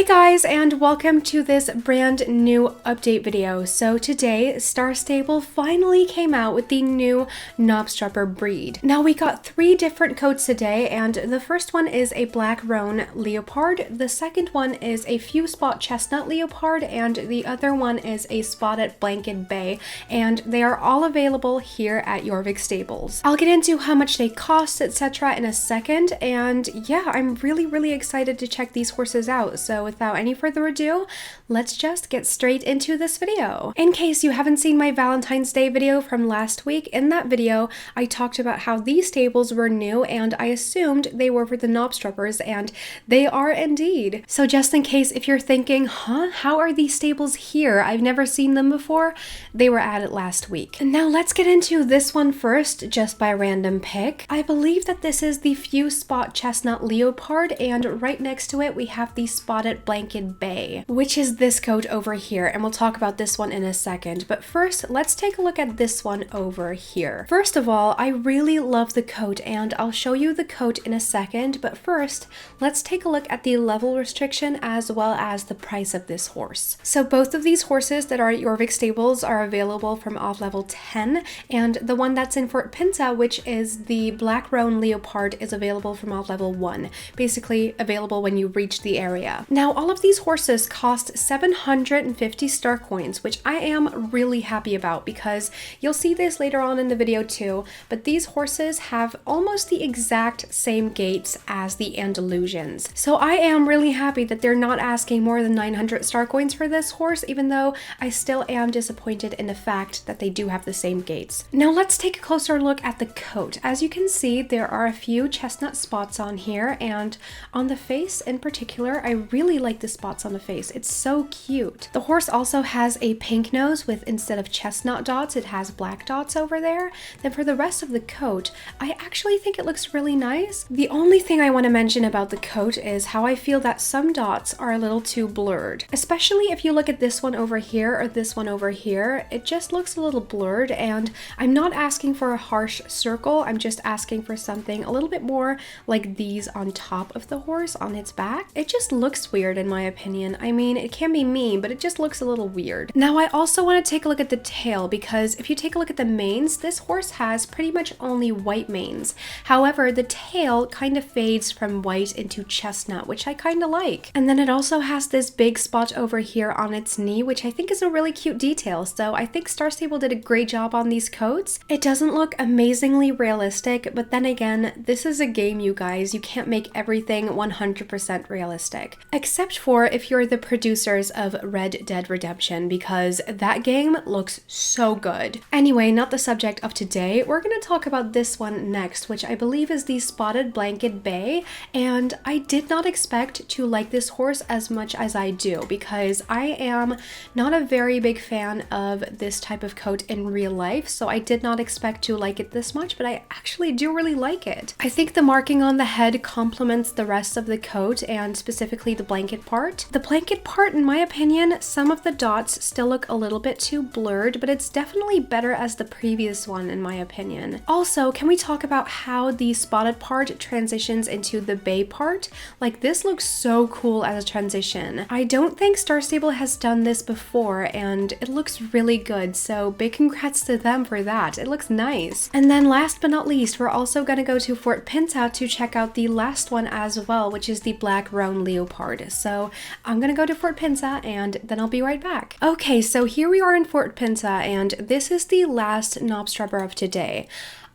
Hey guys, and welcome to this brand new update video. So today, Star Stable finally came out with the new Knabstrupper breed. Now we got 3 different coats today, and the first one is a black roan leopard, the second one is a few spot chestnut leopard, and the other one is a spotted blanket bay, and they are all available here at Jorvik Stables. I'll get into how much they cost, etc. in a second, and yeah, I'm really excited to check these horses out. So without any further ado, let's just get straight into this video. In case you haven't seen my Valentine's Day video from last week, in that video I talked about how these stables were new and I assumed they were for the Knabstruppers, and they are indeed. So just in case if you're thinking, how are these stables here? I've never seen them before. They were added last week. Now let's get into this one first, just by random pick. I believe that this is the few spot chestnut leopard, and right next to it we have the spotted blanket bay, which is this coat over here, and we'll talk about this one in a second. But first, let's take a look at this one over here. First of all, I really love the coat, and I'll show you the coat in a second, but first, let's take a look at the level restriction as well as the price of this horse. So both of these horses that are at Jorvik Stables are available from odd level 10, and the one that's in Fort Pinta, which is the black roan leopard, is available from odd level 1, basically available when you reach the area. Now, all of these horses cost 750 star coins, which I am really happy about because you'll see this later on in the video too, but these horses have almost the exact same gaits as the Andalusians. So I am really happy that they're not asking more than 900 star coins for this horse, even though I still am disappointed in the fact that they do have the same gaits. Now let's take a closer look at the coat. As you can see, there are a few chestnut spots on here, and on the face in particular, I really like the spots on the face. It's so cute. The horse also has a pink nose with, instead of chestnut dots, it has black dots over there. Then for the rest of the coat, I actually think it looks really nice. The only thing I want to mention about the coat is how I feel that some dots are a little too blurred. Especially if you look at this one over here or this one over here, it just looks a little blurred, and I'm not asking for a harsh circle, I'm just asking for something a little bit more like these on top of the horse on its back. It just looks weird in my opinion. I mean, it can be me, but it just looks a little weird. Now I also want to take a look at the tail, because if you take a look at the manes, this horse has pretty much only white manes. However, the tail kind of fades from white into chestnut, which I kind of like. And then it also has this big spot over here on its knee, which I think is a really cute detail. So I think Star Stable did a great job on these coats. It doesn't look amazingly realistic, but then again, this is a game, you guys. You can't make everything 100% realistic. Except for if you're the producers of Red Dead Redemption, because that game looks so good. Anyway, not the subject of today. We're going to talk about this one next, which I believe is the spotted blanket bay, and I did not expect to like this horse as much as I do, because I am not a very big fan of this type of coat in real life, so I did not expect to like it this much, but I actually do really like it. I think the marking on the head complements the rest of the coat, and specifically the blanket part. The blanket part, in my opinion, some of the dots still look a little bit too blurred, but it's definitely better as the previous one in my opinion. Also, can we talk about how the spotted part transitions into the bay part? Like, this looks so cool as a transition. I don't think Star Stable has done this before, and it looks really good, so big congrats to them for that. It looks nice. And then last but not least, we're also gonna go to Fort Pinta to check out the last one as well, which is the black roan leopard. So I'm gonna go to Fort Pinta and then I'll be right back. Okay, so here we are in Fort Pinta, and this is the last Knabstrupper of today.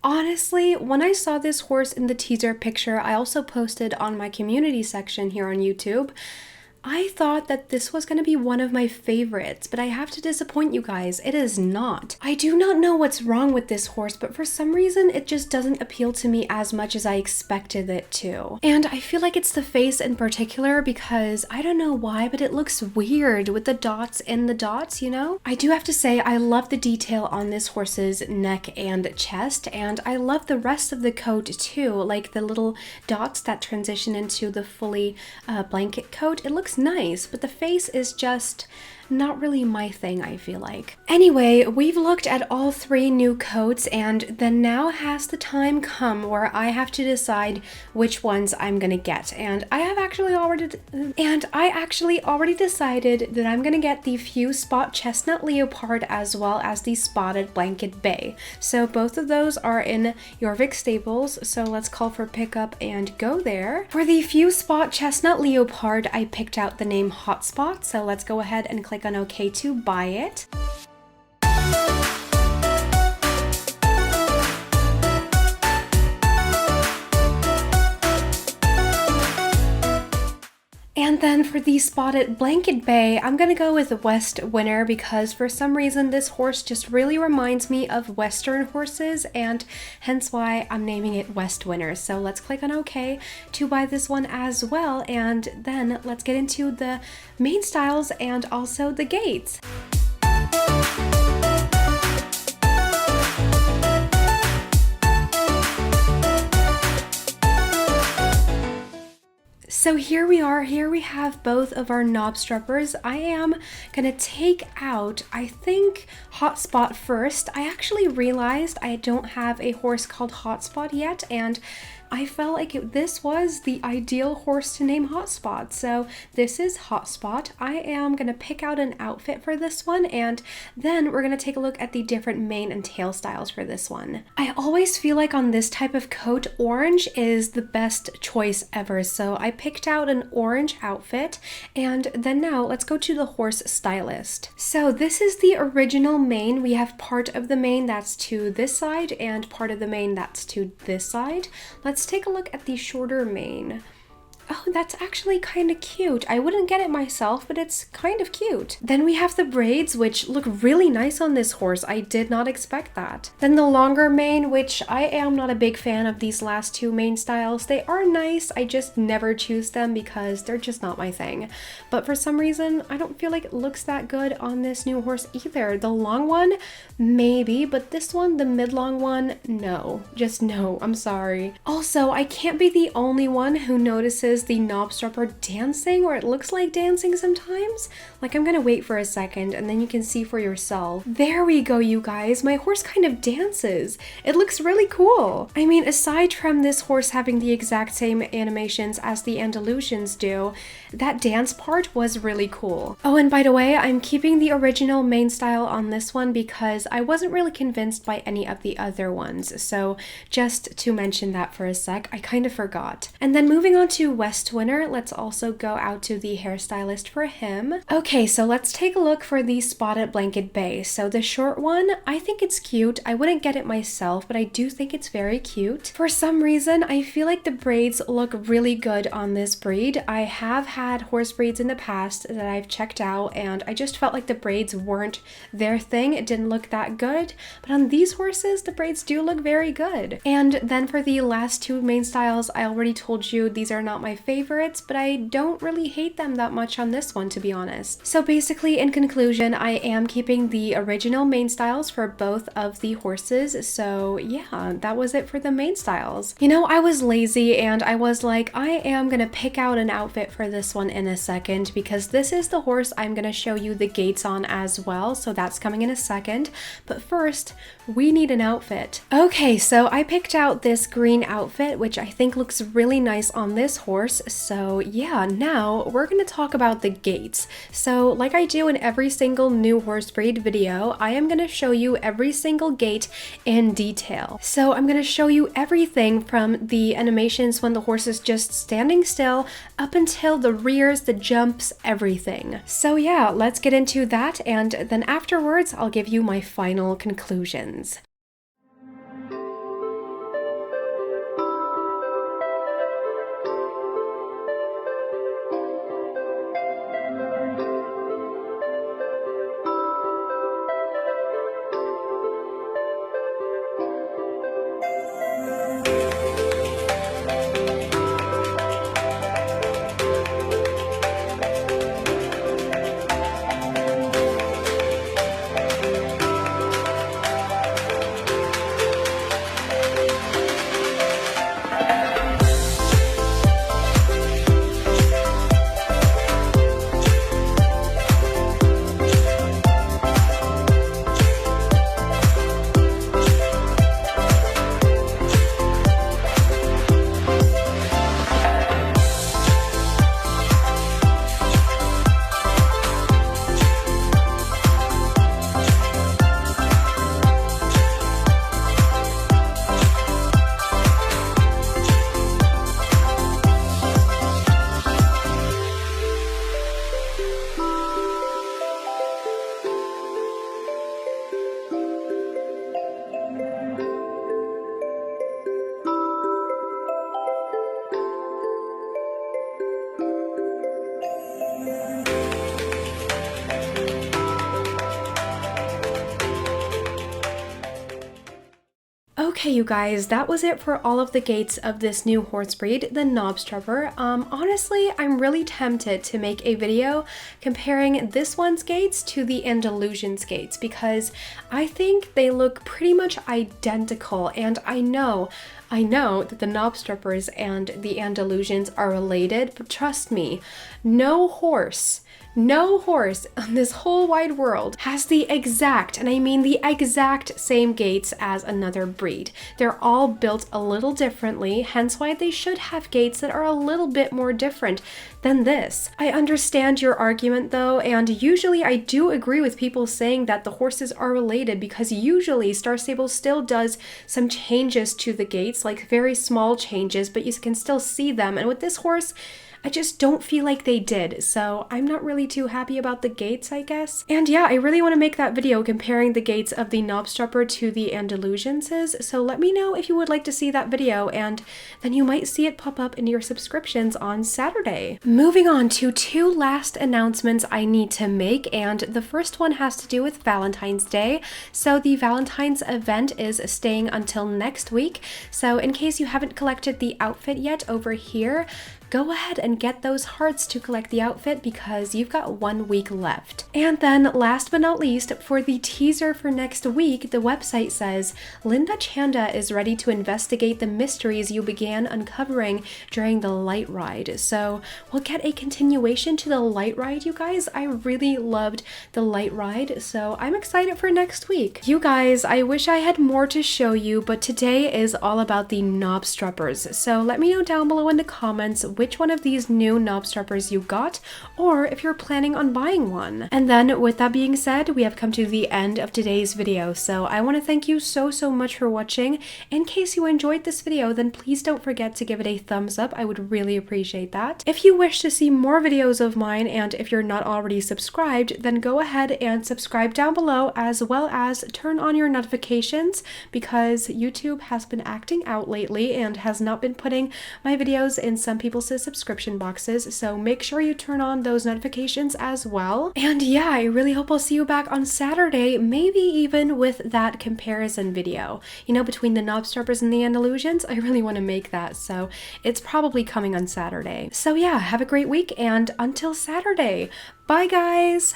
Honestly, when I saw this horse in the teaser picture I also posted on my community section here on YouTube, I thought that this was going to be one of my favorites, but I have to disappoint you guys, it is not. I do not know what's wrong with this horse, but for some reason it just doesn't appeal to me as much as I expected it to. And I feel like it's the face in particular, because I don't know why, but it looks weird with the dots in the dots, you know? I do have to say I love the detail on this horse's neck and chest, and I love the rest of the coat too, like the little dots that transition into the fully blanket coat. It looks nice, but the face is just, not really my thing, I feel like. Anyway, we've looked at all 3 new coats, and then now has the time come where I have to decide which ones I'm gonna get. And I actually already decided that I'm gonna get the Fuse Spot Chestnut Leopard as well as the Spotted Blanket Bay. So both of those are in Jorvik Staples, so let's call for pickup and go there. For the Fuse Spot Chestnut Leopard, I picked out the name Hotspot, so let's go ahead and click on OK to buy it. And then for the Spotted Blanket Bay, I'm gonna go with West Winter because for some reason this horse just really reminds me of Western horses, and hence why I'm naming it West Winter. So let's click on OK to buy this one as well, and then let's get into the main styles and also the gaits. So here we are, here we have both of our Knabstruppers. I am gonna take out, I think, Hotspot first. I actually realized I don't have a horse called Hotspot yet, and I felt like this was the ideal horse to name Hotspot. So this is Hotspot. I am gonna pick out an outfit for this one, and then we're gonna take a look at the different mane and tail styles for this one. I always feel like on this type of coat, orange is the best choice ever. So I picked out an orange outfit, and then now let's go to the horse stylist. So this is the original mane. We have part of the mane that's to this side and part of the mane that's to this side. Let's take a look at the shorter mane. Oh, that's actually kind of cute. I wouldn't get it myself, but it's kind of cute. Then we have the braids, which look really nice on this horse. I did not expect that. Then the longer mane, which I am not a big fan of these last 2 mane styles. They are nice, I just never choose them because they're just not my thing. But for some reason, I don't feel like it looks that good on this new horse either. The long one, maybe, but this one, the mid-long one, no. Just no, I'm sorry. Also, I can't be the only one who notices the Knabstrupper dancing, or it looks like dancing sometimes. Like, I'm gonna wait for a second and then you can see for yourself. There we go, you guys. My horse kind of dances. It looks really cool. I mean, aside from this horse having the exact same animations as the Andalusians do, that dance part was really cool. Oh, and by the way, I'm keeping the original mane style on this one because I wasn't really convinced by any of the other ones. So just to mention that for a sec, I kind of forgot. And then moving on to West Winter, let's also go out to the hairstylist for him. Okay, so let's take a look for the Spotted Blanket Bay. So the short one, I think it's cute. I wouldn't get it myself, but I do think it's very cute. For some reason, I feel like the braids look really good on this breed. I have had horse breeds in the past that I've checked out, and I just felt like the braids weren't their thing. It didn't look that good, but on these horses, the braids do look very good. And then for the last 2 mane styles, I already told you these are not my favorites, but I don't really hate them that much on this one, to be honest. So basically, in conclusion, I am keeping the original mane styles for both of the horses. So yeah, that was it for the mane styles. You know, I was lazy and I was like, I am gonna pick out an outfit for this one in a second because this is the horse I'm gonna show you the gaits on as well. So that's coming in a second. But first, we need an outfit. Okay, so I picked out this green outfit, which I think looks really nice on this horse. So yeah, now we're gonna talk about the gaits. So like I do in every single new horse breed video, I am gonna show you every single gait in detail. So I'm gonna show you everything from the animations when the horse is just standing still up until the rears, the jumps, everything. So yeah, let's get into that, and then afterwards I'll give you my final conclusions. you guys, that was it for all of the gaits of this new horse breed, the Knabstrupper. Honestly, I'm really tempted to make a video comparing this one's gaits to the Andalusian's gaits because I think they look pretty much identical, and I know that the Knabstruppers and the Andalusians are related, but trust me, no horse on this whole wide world has the exact, and I mean the exact same gaits as another breed. They're all built a little differently, hence why they should have gaits that are a little bit more different than this. I understand your argument though, and usually I do agree with people saying that the horses are related because usually Star Stable still does some changes to the gaits, like very small changes, but you can still see them. And with this horse, I just don't feel like they did, so I'm not really too happy about the gaits, I guess. And yeah, I really want to make that video comparing the gaits of the Knabstrupper to the Andalusians, so let me know if you would like to see that video, and then you might see it pop up in your subscriptions on Saturday. Moving on to two last announcements I need to make, and the first one has to do with Valentine's Day. So the Valentine's event is staying until next week, so in case you haven't collected the outfit yet over here, go ahead and get those hearts to collect the outfit because you've got 1 week left. And then last but not least, for the teaser for next week, the website says, Linda Chanda is ready to investigate the mysteries you began uncovering during the light ride. So we'll get a continuation to the light ride, you guys. I really loved the light ride, so I'm excited for next week. You guys, I wish I had more to show you, but today is all about the Knabstruppers. So let me know down below in the comments which one of these new Knabstruppers you got, or if you're planning on buying one. And then with that being said, we have come to the end of today's video, so I want to thank you so much for watching. In case you enjoyed this video, then please don't forget to give it a thumbs up. I would really appreciate that. If you wish to see more videos of mine, and if you're not already subscribed, then go ahead and subscribe down below, as well as turn on your notifications, because YouTube has been acting out lately and has not been putting my videos in some people's subscription boxes, so make sure you turn on those notifications as well. And yeah, I really hope I'll see you back on Saturday, maybe even with that comparison video, you know, between the Knabstruppers and the Andalusians. I really want to make that, so it's probably coming on Saturday. So yeah, have a great week, and until Saturday, bye guys!